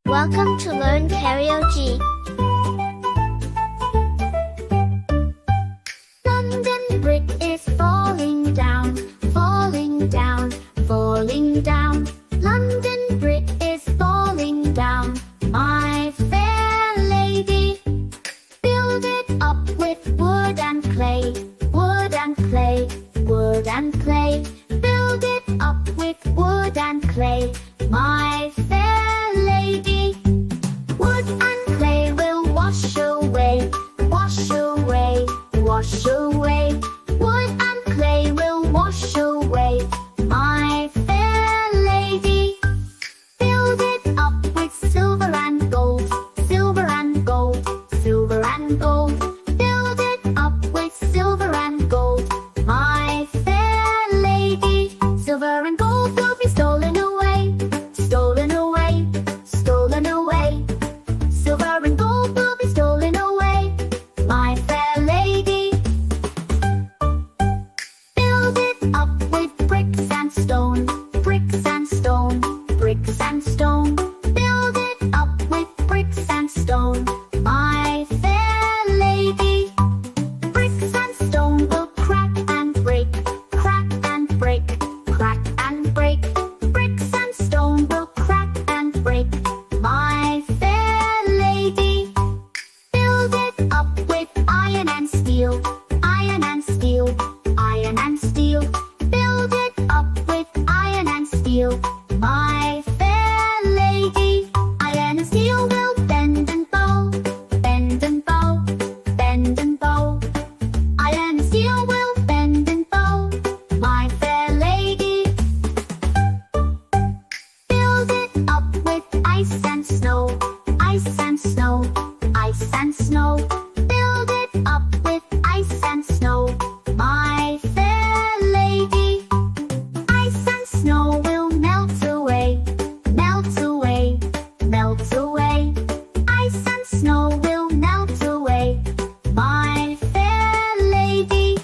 Welcome to Learn KARIO. London brick is falling down, falling down, falling down. London brick is falling down, my fair lady. Build it up with wood and clay, wood and clay, wood and clay. Build it up with wood and clay, my fair lady. Wood and clay will wash away, wash away, wash away. Wood and clay will wash away, my fair lady. Build it up with silver and gold, silver and gold, silver and gold. Build it up with silver and gold, my fair lady. Silver and gold will be stolen away, stolen away, stolen away. Silver and gold will be stolen away, my fair lady. Build it up with bricks and stone, bricks and stone, bricks and stone. Build it up with bricks and stone, my fair lady. Bricks and stone will crack and break, crack and break, crack and break. Bricks and stone will crack and break, my fair lady. Build it up with iron and steel, iron and steel, iron and steel. Build it up with iron and steel, my fair lady. Iron and steel will bend and bow, bend and bow, bend and bow. Iron and steel will bend and bow, my fair lady. Build it up with ice and snow, ice and snow, ice and snow. Build it up with ice and snow, my fair lady. Ice and snow will melt away, melt away, melt away. Ice and snow will melt away, my fair lady.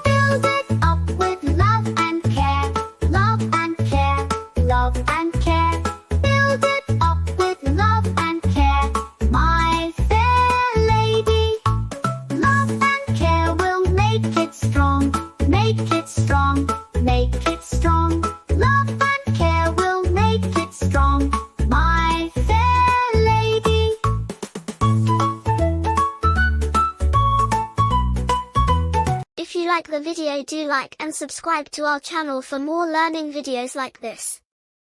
Build it up with love and care, love and care, love and care. Build it up with love and care, my fair lady. Love and care will make it strong, make it strong, make it strong. Love and care will make it strong, my fair lady. If you like the video, do like and subscribe to our channel for more learning videos like this.